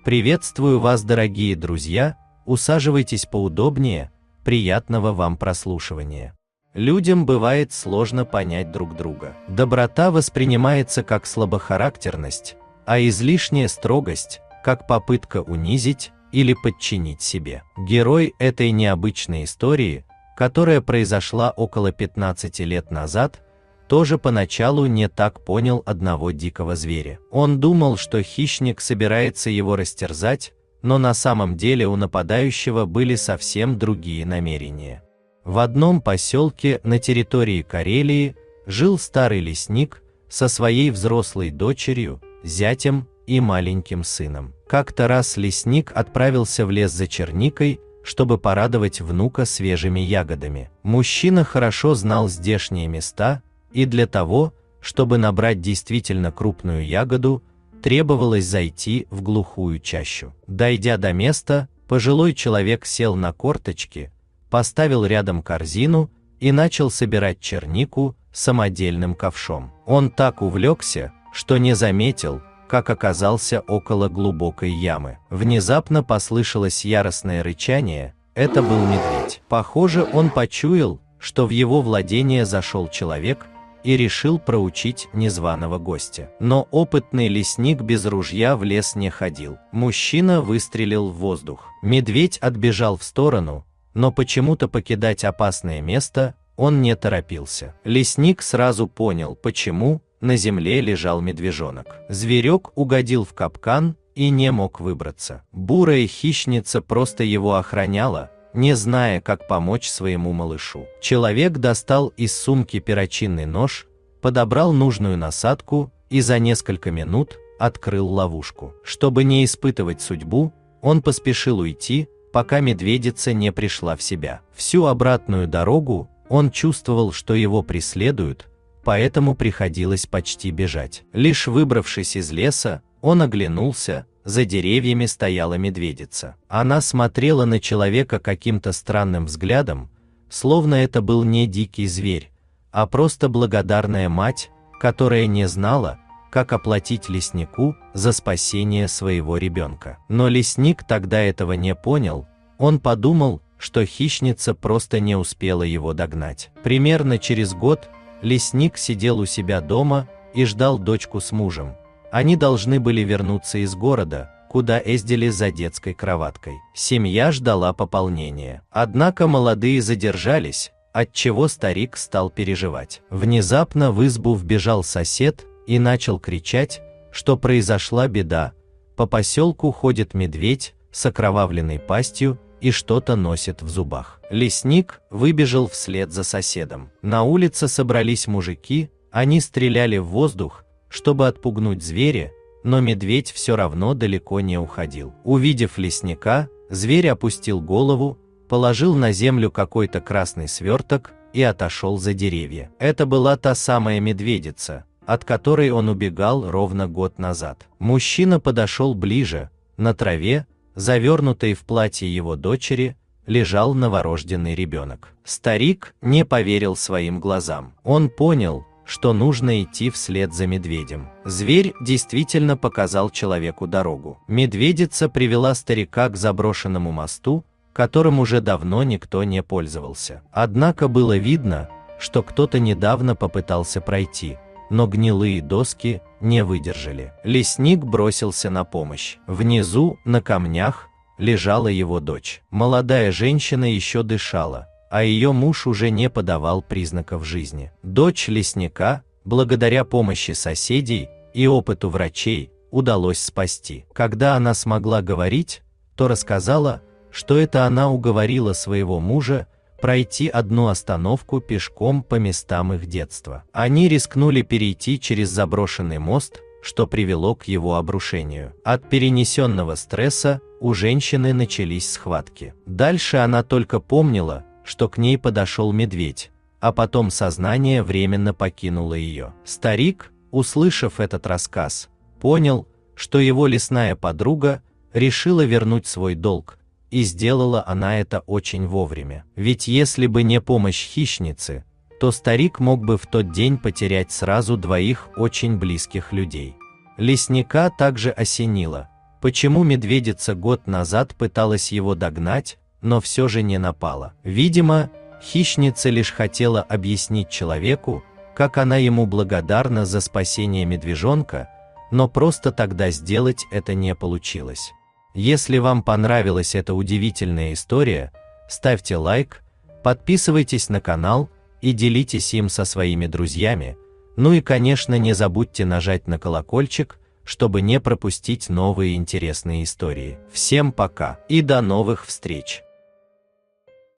Приветствую вас, дорогие друзья, усаживайтесь поудобнее, приятного вам прослушивания. Людям бывает сложно понять друг друга. Доброта воспринимается как слабохарактерность, а излишняя строгость – как попытка унизить или подчинить себе. Герой этой необычной истории, которая произошла около 15 лет назад, тоже поначалу не так понял одного дикого зверя. Он думал, что хищник собирается его растерзать, но на самом деле у нападающего были совсем другие намерения. В одном поселке на территории Карелии жил старый лесник со своей взрослой дочерью, зятем и маленьким сыном. Как-то раз лесник отправился в лес за черникой, чтобы порадовать внука свежими ягодами. Мужчина хорошо знал здешние места, и для того, чтобы набрать действительно крупную ягоду, требовалось зайти в глухую чащу. Дойдя до места, пожилой человек сел на корточки, поставил рядом корзину и начал собирать чернику самодельным ковшом. Он так увлекся, что не заметил, как оказался около глубокой ямы. Внезапно послышалось яростное рычание, это был медведь. Похоже, он почуял, что в его владение зашел человек, и решил проучить незваного гостя. Но опытный лесник без ружья в лес не ходил. Мужчина выстрелил в воздух. Медведь отбежал в сторону, но почему-то покидать опасное место он не торопился. Лесник сразу понял, почему на земле лежал медвежонок. Зверек угодил в капкан и не мог выбраться. Бурая хищница просто его охраняла, не зная, как помочь своему малышу. Человек достал из сумки перочинный нож, подобрал нужную насадку и за несколько минут открыл ловушку. Чтобы не испытывать судьбу, он поспешил уйти, пока медведица не пришла в себя. Всю обратную дорогу он чувствовал, что его преследуют, поэтому приходилось почти бежать. Лишь выбравшись из леса, он оглянулся. За деревьями стояла медведица. Она смотрела на человека каким-то странным взглядом, словно это был не дикий зверь, а просто благодарная мать, которая не знала, как оплатить леснику за спасение своего ребенка. Но лесник тогда этого не понял, он подумал, что хищница просто не успела его догнать. Примерно через год лесник сидел у себя дома и ждал дочку с мужем. Они должны были вернуться из города, куда ездили за детской кроваткой. Семья ждала пополнения. Однако молодые задержались, отчего старик стал переживать. Внезапно в избу вбежал сосед и начал кричать, что произошла беда. По поселку ходит медведь с окровавленной пастью и что-то носит в зубах. Лесник выбежал вслед за соседом. На улице собрались мужики, они стреляли в воздух, чтобы отпугнуть зверя, но медведь все равно далеко не уходил. Увидев лесника, зверь опустил голову, положил на землю какой-то красный сверток и отошел за деревья. Это была та самая медведица, от которой он убегал ровно год назад. Мужчина подошел ближе. На траве, завернутой в платье его дочери, лежал новорожденный ребенок. Старик не поверил своим глазам. Он понял, что нужно идти вслед за медведем. Зверь действительно показал человеку дорогу. Медведица привела старика к заброшенному мосту, которым уже давно никто не пользовался. Однако было видно, что кто-то недавно попытался пройти, но гнилые доски не выдержали. Лесник бросился на помощь. Внизу, на камнях, лежала его дочь. Молодая женщина еще дышала, а ее муж уже не подавал признаков жизни. Дочь лесника, благодаря помощи соседей и опыту врачей, удалось спасти. Когда она смогла говорить, то рассказала, что это она уговорила своего мужа пройти одну остановку пешком по местам их детства. Они рискнули перейти через заброшенный мост, что привело к его обрушению. От перенесенного стресса у женщины начались схватки. Дальше она только помнила, что к ней подошел медведь, а потом сознание временно покинуло ее. Старик, услышав этот рассказ, понял, что его лесная подруга решила вернуть свой долг, и сделала она это очень вовремя. Ведь если бы не помощь хищницы, то старик мог бы в тот день потерять сразу двоих очень близких людей. Лесника также осенило, Почему медведица год назад пыталась его догнать, но все же не напала? Видимо, хищница лишь хотела объяснить человеку, как она ему благодарна за спасение медвежонка, но просто тогда сделать это не получилось. Если вам понравилась эта удивительная история, ставьте лайк, подписывайтесь на канал и делитесь им со своими друзьями. Ну и, конечно, не забудьте нажать на колокольчик, чтобы не пропустить новые интересные истории. Всем пока и до новых встреч!